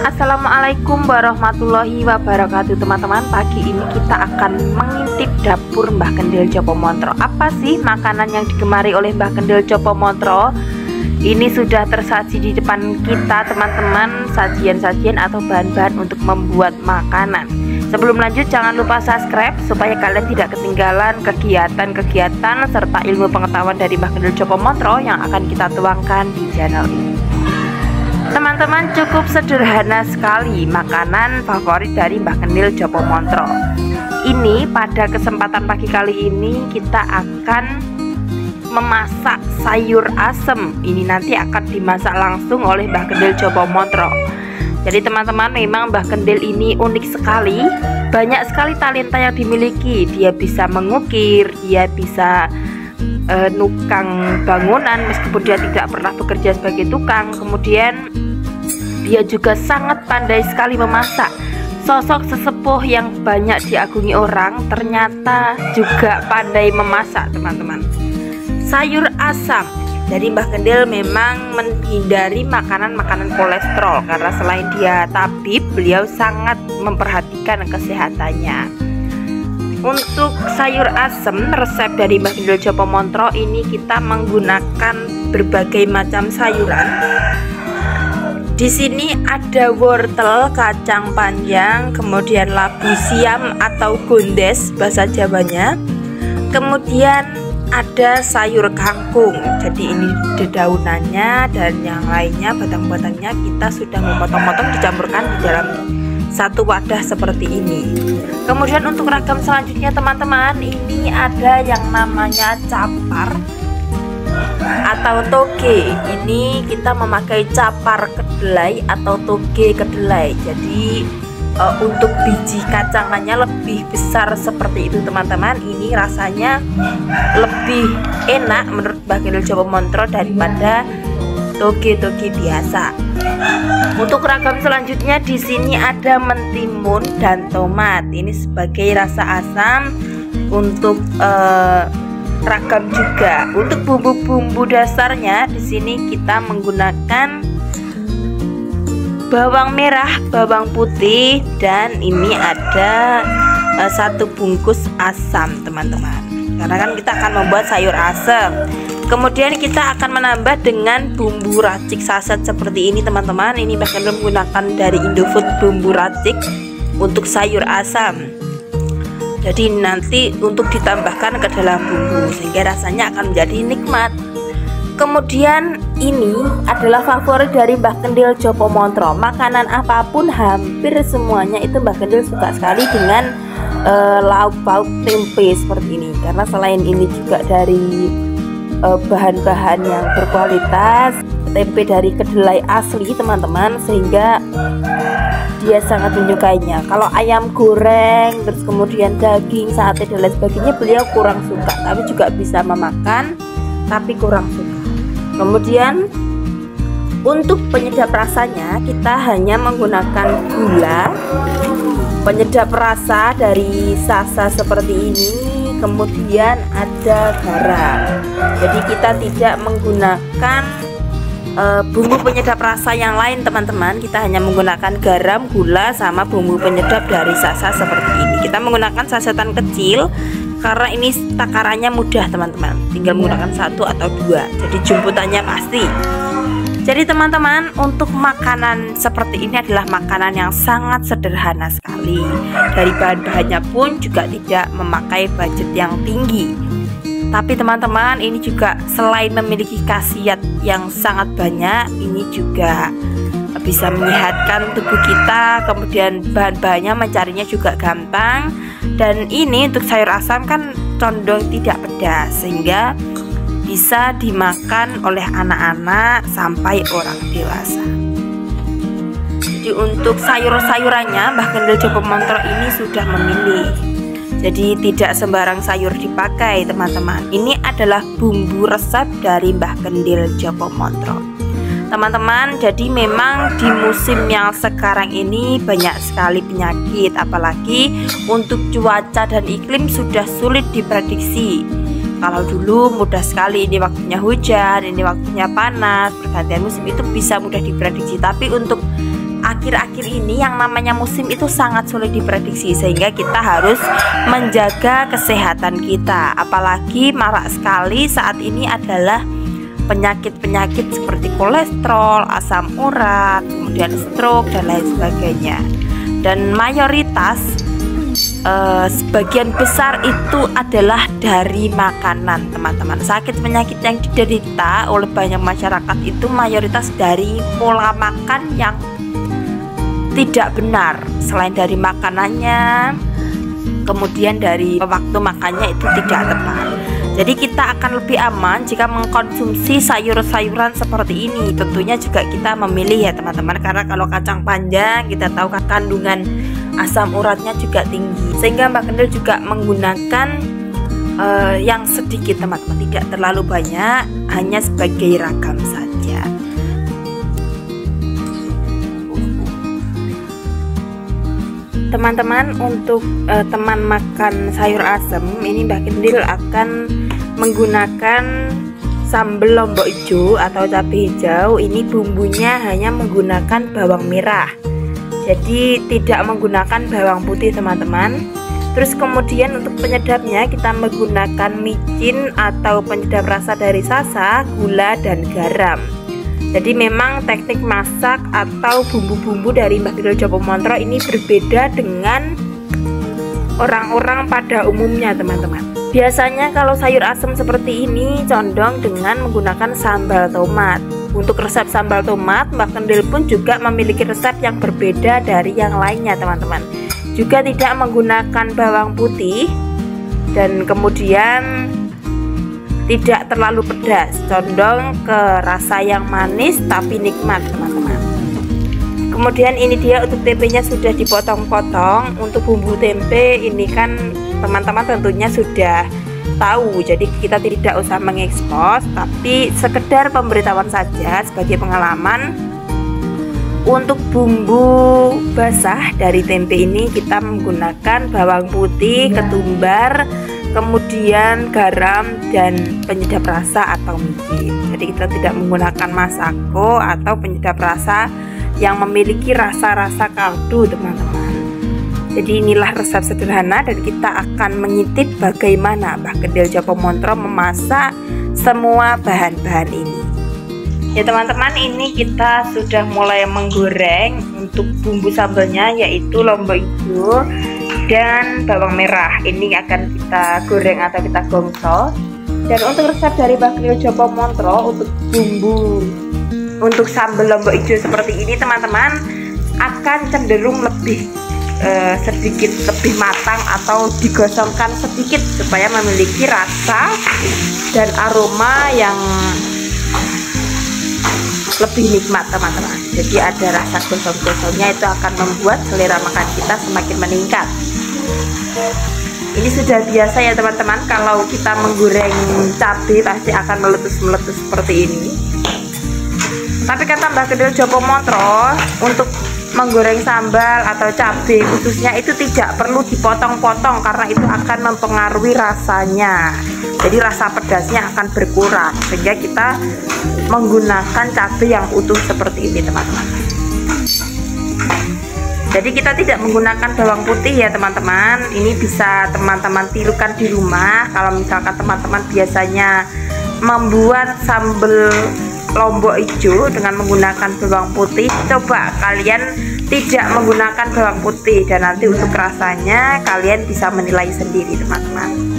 Assalamualaikum warahmatullahi wabarakatuh teman-teman. Pagi ini kita akan mengintip dapur Mbah Kendil Jopomontro. Apa sih makanan yang digemari oleh Mbah Kendil Jopomontro? Ini sudah tersaji di depan kita teman-teman, sajian-sajian atau bahan-bahan untuk membuat makanan. Sebelum lanjut jangan lupa subscribe supaya kalian tidak ketinggalan kegiatan-kegiatan serta ilmu pengetahuan dari Mbah Kendil Jopomontro yang akan kita tuangkan di channel ini. Teman-teman, cukup sederhana sekali makanan favorit dari Mbah Kendil Jopomontro. Ini pada kesempatan pagi kali ini kita akan memasak sayur asem. Ini nanti akan dimasak langsung oleh Mbah Kendil Jopomontro. Jadi teman-teman, memang Mbah Kendil ini unik sekali. Banyak sekali talenta yang dimiliki. Dia bisa mengukir, dia bisa nukang bangunan meskipun dia tidak pernah bekerja sebagai tukang. Kemudian dia juga sangat pandai sekali memasak. Sosok sesepuh yang banyak diagumi orang ternyata juga pandai memasak teman-teman. Sayur asam. Jadi Mbah Kendil memang menghindari makanan-makanan kolesterol karena selain dia tabib, beliau sangat memperhatikan kesehatannya. Untuk sayur asem, resep dari Mbah Kendil Jopomontro ini kita menggunakan berbagai macam sayuran. Di sini ada wortel, kacang panjang, kemudian labu siam atau gondes bahasa Jawanya. Kemudian ada sayur kangkung. Jadi ini dedaunannya dan yang lainnya, batang-batangnya kita sudah memotong-motong dicampurkan di dalam satu wadah seperti ini. Kemudian untuk ragam selanjutnya teman-teman, ini ada yang namanya capar atau toge. Ini kita memakai capar kedelai atau toge kedelai. Jadi untuk biji kacangannya lebih besar seperti itu teman-teman. Ini rasanya lebih enak menurut Mbah Kendil Jopomontro daripada toge-toge biasa. Untuk ragam selanjutnya di sini ada mentimun dan tomat. Ini sebagai rasa asam. Untuk ragam juga. Untuk bumbu-bumbu dasarnya di sini kita menggunakan bawang merah, bawang putih, dan ini ada satu bungkus asam teman-teman. Karena kan kita akan membuat sayur asam. Kemudian kita akan menambah dengan bumbu racik saset seperti ini teman-teman. Ini Mbah Kendil menggunakan dari Indofood bumbu racik untuk sayur asam. Jadi nanti untuk ditambahkan ke dalam bumbu sehingga rasanya akan menjadi nikmat. Kemudian ini adalah favorit dari Mbah Kendil Jopomontro. Makanan apapun hampir semuanya itu Mbah Kendil suka sekali dengan lauk pauk tempe seperti ini. Karena selain ini juga dari bahan-bahan yang berkualitas, tempe dari kedelai asli teman-teman, sehingga dia sangat menyukainya. Kalau ayam goreng terus kemudian daging, sate dan lain sebagainya beliau kurang suka, tapi juga bisa memakan tapi kurang suka. Kemudian untuk penyedap rasanya kita hanya menggunakan gula, penyedap rasa dari sasa seperti ini. Kemudian ada garam. Jadi kita tidak menggunakan bumbu penyedap rasa yang lain teman-teman. Kita hanya menggunakan garam, gula, sama bumbu penyedap dari sasa seperti ini. Kita menggunakan sasetan kecil karena ini takarannya mudah teman-teman. Tinggal menggunakan satu atau dua. Jadi jumputannya pasti. Jadi teman-teman, untuk makanan seperti ini adalah makanan yang sangat sederhana sekali. Dari bahan-bahannya pun juga tidak memakai budget yang tinggi. Tapi teman-teman, ini juga selain memiliki khasiat yang sangat banyak, ini juga bisa menyehatkan tubuh kita. Kemudian bahan-bahannya mencarinya juga gampang. Dan ini untuk sayur asam kan condong tidak pedas, sehingga bisa dimakan oleh anak-anak sampai orang dewasa. Jadi untuk sayur-sayurannya Mbah Kendil Jopomontro ini sudah memilih. Jadi tidak sembarang sayur dipakai teman-teman. Ini adalah bumbu resep dari Mbah Kendil Jopomontro. Teman-teman, jadi memang di musim yang sekarang ini banyak sekali penyakit, apalagi untuk cuaca dan iklim sudah sulit diprediksi. Kalau dulu mudah sekali, ini waktunya hujan, ini waktunya panas, pergantian musim itu bisa mudah diprediksi. Tapi untuk akhir-akhir ini yang namanya musim itu sangat sulit diprediksi, sehingga kita harus menjaga kesehatan kita. Apalagi marak sekali saat ini adalah penyakit-penyakit seperti kolesterol, asam urat, kemudian stroke dan lain sebagainya. Dan mayoritas sebagian besar itu adalah dari makanan, teman-teman. Sakit penyakit yang diderita oleh banyak masyarakat itu mayoritas dari pola makan yang tidak benar. Selain dari makanannya, kemudian dari waktu makannya itu tidak tepat. Jadi kita akan lebih aman jika mengkonsumsi sayur-sayuran seperti ini. Tentunya juga kita memilih ya teman-teman, karena kalau kacang panjang kita tahu kandungan asam uratnya juga tinggi, sehingga Mbak Kendil juga menggunakan yang sedikit teman-teman, tidak terlalu banyak, hanya sebagai ragam saja. Teman-teman, untuk teman makan sayur asem ini Mbak Kendil akan menggunakan sambal lombok hijau atau cabai hijau. Ini bumbunya hanya menggunakan bawang merah, jadi tidak menggunakan bawang putih teman-teman. Terus kemudian untuk penyedapnya kita menggunakan micin atau penyedap rasa dari sasa, gula dan garam. Jadi memang teknik masak atau bumbu-bumbu dari Mbak Kendil Jopomontro ini berbeda dengan orang-orang pada umumnya teman-teman. Biasanya kalau sayur asem seperti ini condong dengan menggunakan sambal tomat. Untuk resep sambal tomat, Mbak Kendil pun juga memiliki resep yang berbeda dari yang lainnya teman-teman. Juga tidak menggunakan bawang putih dan kemudian tidak terlalu pedas, condong ke rasa yang manis tapi nikmat teman-teman. Kemudian ini dia untuk tempenya sudah dipotong-potong. Untuk bumbu tempe ini kan teman-teman tentunya sudah tahu, jadi kita tidak usah mengekspos, tapi sekedar pemberitahuan saja sebagai pengalaman. Untuk bumbu basah dari tempe ini kita menggunakan bawang putih, ketumbar, kemudian garam dan penyedap rasa atau micin. Jadi kita tidak menggunakan masako atau penyedap rasa yang memiliki rasa-rasa kaldu teman-teman. Jadi inilah resep sederhana dan kita akan mengintip bagaimana Mbak Kendil Jopomontro memasak semua bahan-bahan ini. Ya teman-teman, ini kita sudah mulai menggoreng untuk bumbu sambalnya, yaitu lombok hijau dan bawang merah. Ini akan kita goreng atau kita gongso. Dan untuk resep dari Mbak Kendil Jopomontro untuk bumbu untuk sambal lombok hijau seperti ini teman-teman akan cenderung lebih sedikit lebih matang atau digosongkan sedikit supaya memiliki rasa dan aroma yang lebih nikmat teman-teman. Jadi ada rasa gosong-gosongnya, itu akan membuat selera makan kita semakin meningkat. Ini sudah biasa ya teman-teman, kalau kita menggoreng cabai pasti akan meletus-meletus seperti ini. Tapi kata Mbak Kendil Jopomontro, untuk menggoreng sambal atau cabai khususnya itu tidak perlu dipotong-potong karena itu akan mempengaruhi rasanya. Jadi rasa pedasnya akan berkurang, sehingga kita menggunakan cabai yang utuh seperti ini teman-teman. Jadi kita tidak menggunakan bawang putih ya teman-teman. Ini bisa teman-teman tirukan di rumah. Kalau misalkan teman-teman biasanya membuat sambal lombok hijau dengan menggunakan bawang putih, coba kalian tidak menggunakan bawang putih dan nanti untuk rasanya kalian bisa menilai sendiri teman-teman.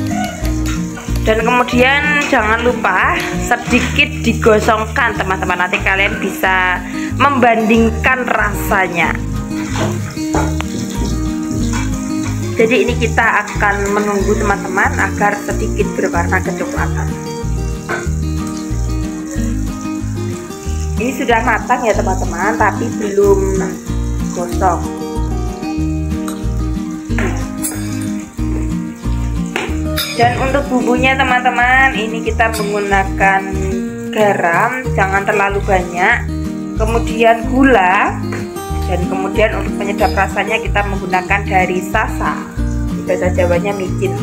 Dan kemudian jangan lupa sedikit digosongkan teman-teman, nanti kalian bisa membandingkan rasanya. Jadi ini kita akan menunggu teman-teman agar sedikit berwarna kecoklatan. Ini sudah matang ya teman-teman, tapi belum gosong. Dan untuk bumbunya teman-teman, ini kita menggunakan garam, jangan terlalu banyak, kemudian gula, dan kemudian untuk penyedap rasanya kita menggunakan dari sasa, bahasa Jawanya micin.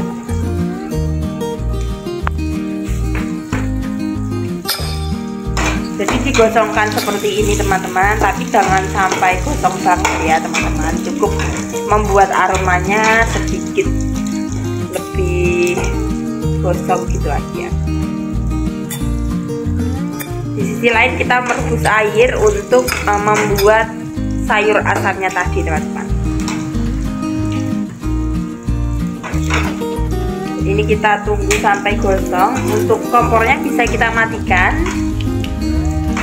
Jadi digosongkan seperti ini teman-teman, tapi jangan sampai gosong banget ya teman-teman. Cukup membuat aromanya sedikit lebih gosong gitu aja. Di sisi lain kita merebus air untuk membuat sayur asamnya tadi teman-teman. Ini kita tunggu sampai gosong. Untuk kompornya bisa kita matikan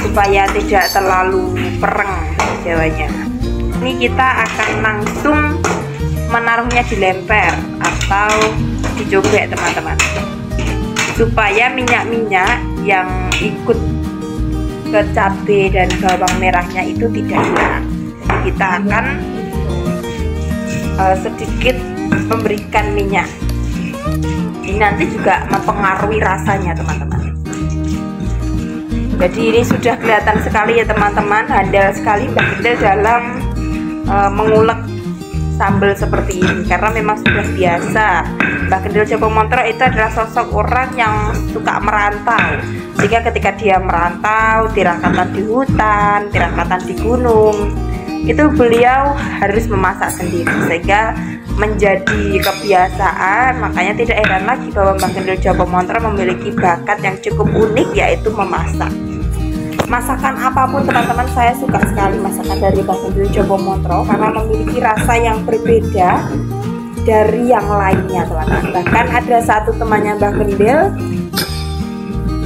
supaya tidak terlalu pereng jawanya. Ini kita akan langsung menaruhnya di lemper atau dicobek teman-teman, supaya minyak-minyak yang ikut ke cabai dan bawang merahnya itu tidak hilang. Jadi kita akan sedikit memberikan minyak. Ini nanti juga mempengaruhi rasanya teman-teman. Jadi ini sudah kelihatan sekali ya teman-teman, handal sekali Mbak Gendel dalam mengulek sambal seperti ini, karena memang sudah biasa. Mbak Gendel Jopomontro itu adalah sosok orang yang suka merantau. Jika ketika dia merantau, tirakatan di hutan, tirakatan di gunung, itu beliau harus memasak sendiri, sehingga menjadi kebiasaan. Makanya tidak heran lagi bahwa Mbak Gendel Jopomontro memiliki bakat yang cukup unik, yaitu memasak. Masakan apapun teman-teman, saya suka sekali masakan dari Mbak Gendel Jopomontro karena memiliki rasa yang berbeda dari yang lainnya teman-teman. Bahkan ada satu temannya Mbak Gendel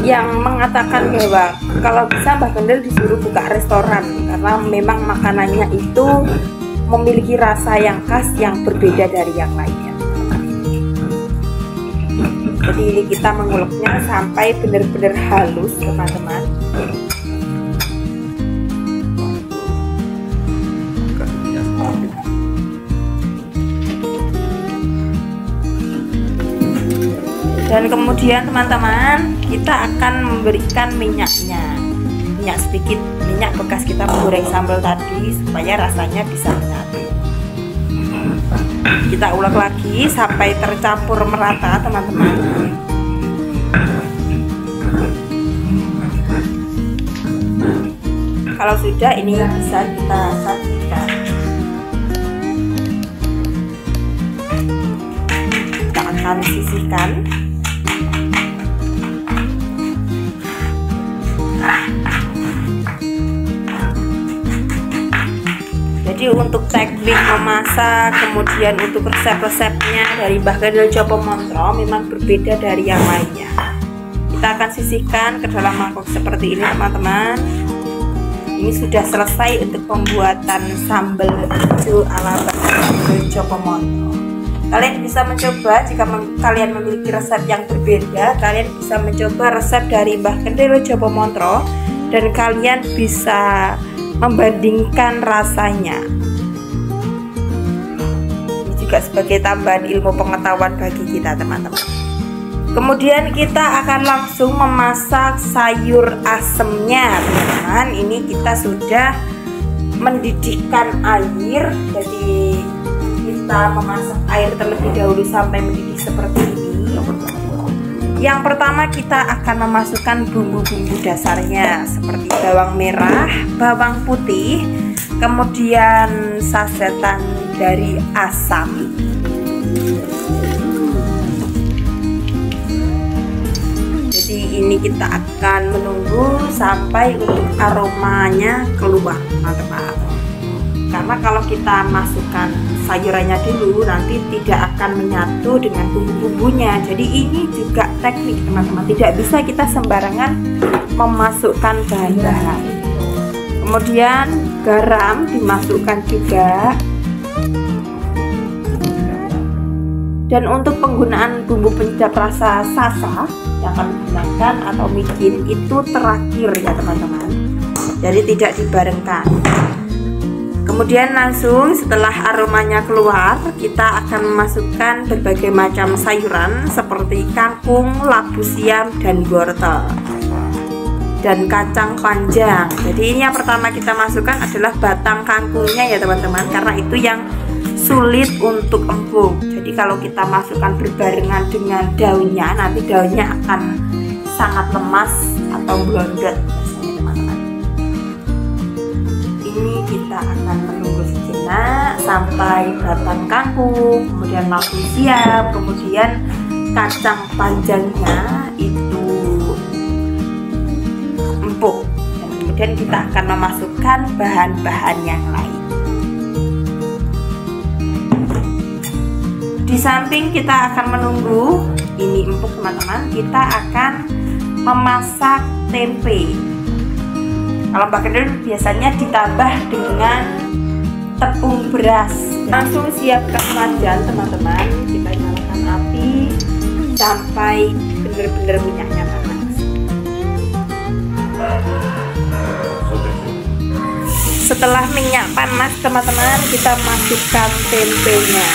yang mengatakan bahwa kalau bisa Mbak Gendel disuruh buka restoran, karena memang makanannya itu memiliki rasa yang khas yang berbeda dari yang lainnya. Jadi ini kita menguleknya sampai benar-benar halus teman-teman. Dan kemudian teman-teman, kita akan memberikan minyaknya, minyak sedikit, minyak bekas kita menggoreng sambal tadi supaya rasanya bisa menyatu. Kita ulek lagi sampai tercampur merata teman-teman. Kalau sudah, ini bisa kita sajikan. Kita akan sisihkan. Jadi untuk teknik memasak, kemudian untuk resep-resepnya dari Mbak Gendel Jopomontro memang berbeda dari yang lainnya. Kita akan sisihkan ke dalam mangkok seperti ini teman-teman. Ini sudah selesai untuk pembuatan sambal hijau ala Mbak Gendel Jopomontro. Kalian bisa mencoba, jika kalian memiliki resep yang berbeda, kalian bisa mencoba resep dari Mbak Gendel Jopomontro dan kalian bisa membandingkan rasanya. Ini juga sebagai tambahan ilmu pengetahuan bagi kita teman-teman. Kemudian kita akan langsung memasak sayur asemnya teman-teman. Ini kita sudah mendidihkan air. Jadi kita memasak air terlebih dahulu sampai mendidih seperti ini. Yang pertama kita akan memasukkan bumbu-bumbu dasarnya seperti bawang merah, bawang putih, kemudian sasetan dari asam. Jadi ini kita akan menunggu sampai untuk aromanya keluar teman-teman. Karena kalau kita masukkan sayurannya dulu nanti tidak akan menyatu dengan bumbu-bumbunya. Jadi ini juga teknik teman-teman, tidak bisa kita sembarangan memasukkan bahan-bahan. Kemudian garam dimasukkan juga. Dan untuk penggunaan bumbu penyedap rasa sasa yang akan digunakan atau micin itu terakhir ya teman-teman, jadi tidak dibarengkan. Kemudian langsung setelah aromanya keluar, kita akan memasukkan berbagai macam sayuran seperti kangkung, labu siam, dan wortel, dan kacang panjang. Jadi ini yang pertama kita masukkan adalah batang kangkungnya ya teman-teman, karena itu yang sulit untuk empuk. Jadi kalau kita masukkan berbarengan dengan daunnya, nanti daunnya akan sangat lemas atau blondet teman-teman. kita akan menunggu sejenak sampai batang kangkung, kemudian labu siap, kemudian kacang panjangnya itu empuk, dan kemudian kita akan memasukkan bahan-bahan yang lain. Di samping kita akan menunggu ini empuk teman-teman, kita akan memasak tempe. Kalau Mbak Kendil biasanya ditambah dengan tepung beras. Langsung siapkan wajan teman-teman, kita nyalakan api sampai benar-benar minyaknya panas. Setelah minyak panas teman-teman, kita masukkan tempenya.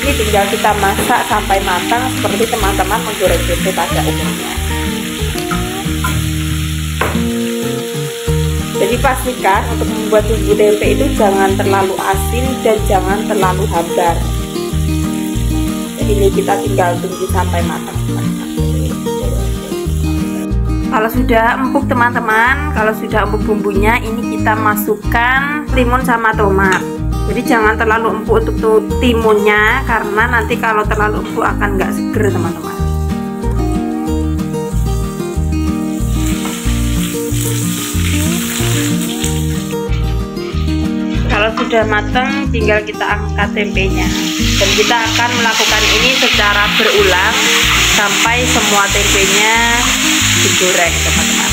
Ini tinggal kita masak sampai matang seperti teman-teman menggoreng tempe pada umumnya. Jadi pastikan untuk membuat bumbu tempe itu jangan terlalu asin dan jangan terlalu hambar. Jadi ini kita tinggal tunggu sampai matang. Kalau sudah empuk teman-teman, kalau sudah empuk bumbunya, ini kita masukkan timun sama tomat. Jadi jangan terlalu empuk untuk timunnya, karena nanti kalau terlalu empuk akan nggak seger teman-teman. Kalau sudah matang, tinggal kita angkat tempenya, dan kita akan melakukan ini secara berulang sampai semua tempenya digoreng teman-teman.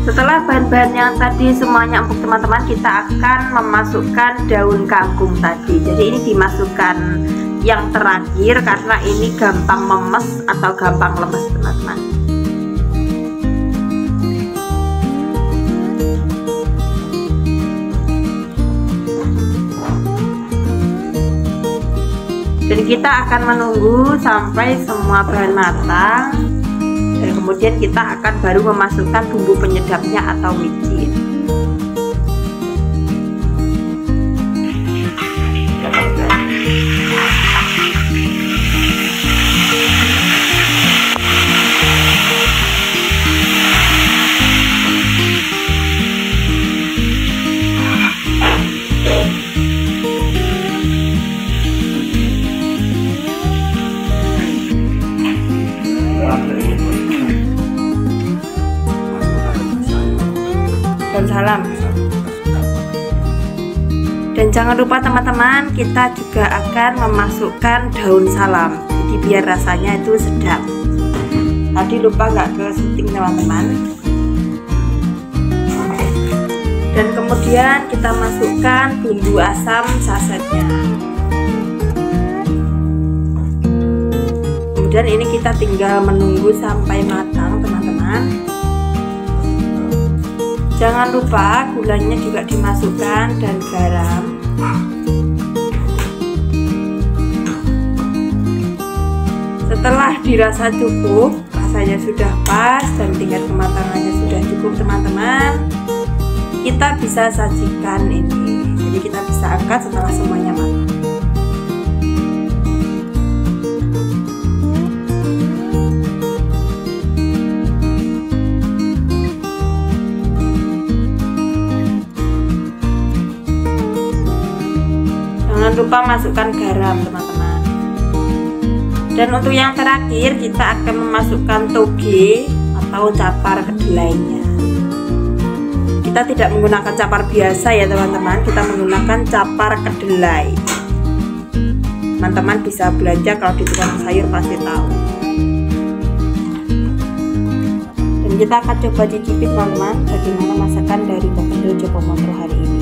Setelah bahan-bahan yang tadi semuanya empuk teman-teman, kita akan memasukkan daun kangkung tadi. Jadi ini dimasukkan yang terakhir karena ini gampang memes atau gampang lemes teman-teman. Dan kita akan menunggu sampai semua bahan matang. Dan kemudian kita akan baru memasukkan bumbu penyedapnya atau micin. Dan salam. Dan jangan lupa teman-teman, kita juga akan memasukkan daun salam, jadi biar rasanya itu sedap. Tadi lupa nggak ke syuting teman-teman. Dan kemudian kita masukkan bumbu asam sasetnya. Kemudian ini kita tinggal menunggu sampai matang teman-teman. Jangan lupa gulanya juga dimasukkan dan garam. Setelah dirasa cukup, rasanya sudah pas dan tingkat kematangannya sudah cukup teman-teman, kita bisa sajikan ini. Jadi kita bisa angkat setelah semuanya matang. Jangan lupa masukkan garam teman-teman. Dan untuk yang terakhir kita akan memasukkan toge atau capar kedelainya. Kita tidak menggunakan capar biasa ya teman-teman, kita menggunakan capar kedelai. Teman-teman bisa belanja kalau di tukang sayur pasti tahu. Dan kita akan coba cicipi teman-teman bagaimana masakan dari Mbak Kendil Jopomontro hari ini.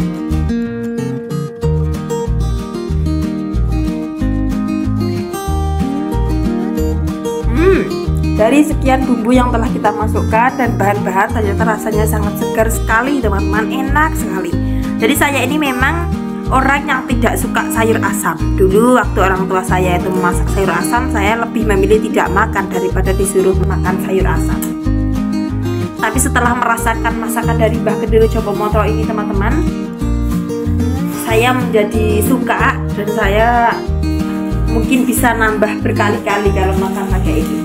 Dari sekian bumbu yang telah kita masukkan dan bahan-bahan, ternyata rasanya sangat segar sekali teman-teman, enak sekali. Jadi saya ini memang orang yang tidak suka sayur asam. Dulu waktu orang tua saya itu memasak sayur asam, saya lebih memilih tidak makan daripada disuruh makan sayur asam. Tapi setelah merasakan masakan dari Mbah Kendil Jopomotro ini teman-teman, saya menjadi suka dan saya mungkin bisa nambah berkali-kali kalau makan pakai ini.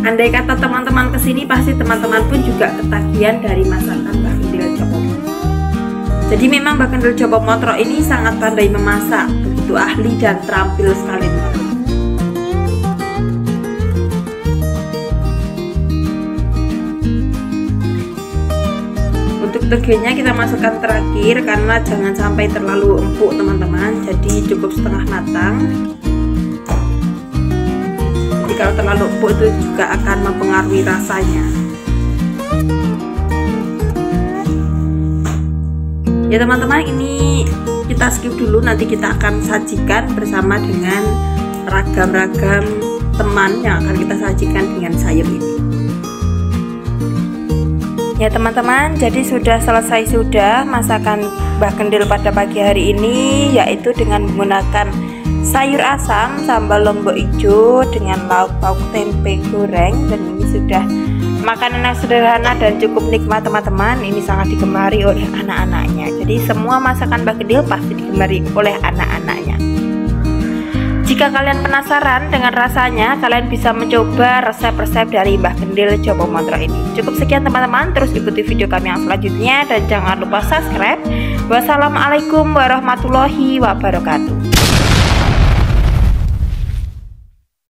Andai kata teman-teman kesini, pasti teman-teman pun juga ketagihan dari masakan Mbah Kendil Jopomotro. Jadi memang Mbah Kendil Jopomotro ini sangat pandai memasak, begitu ahli dan terampil sekali. Untuk tegenya kita masukkan terakhir karena jangan sampai terlalu empuk teman-teman, jadi cukup setengah matang. Jadi kalau terlalu empuk itu juga akan mempengaruhi rasanya. Ya teman-teman, ini kita skip dulu, nanti kita akan sajikan bersama dengan ragam-ragam teman yang akan kita sajikan dengan sayur ini. Ya teman-teman, jadi sudah selesai masakan Mbah Kendil pada pagi hari ini, yaitu dengan menggunakan sayur asam, sambal lombok hijau dengan lauk pauk tempe goreng. Dan ini sudah makanan yang sederhana dan cukup nikmat teman-teman. Ini sangat digemari oleh anak-anaknya. Jadi semua masakan Mbah Kendil pasti digemari oleh anak-anaknya. Jika kalian penasaran dengan rasanya, kalian bisa mencoba resep-resep dari Mbah Kendil Jopomotro ini. Cukup sekian teman-teman, terus ikuti video kami yang selanjutnya dan jangan lupa subscribe. Wassalamualaikum warahmatullahi wabarakatuh.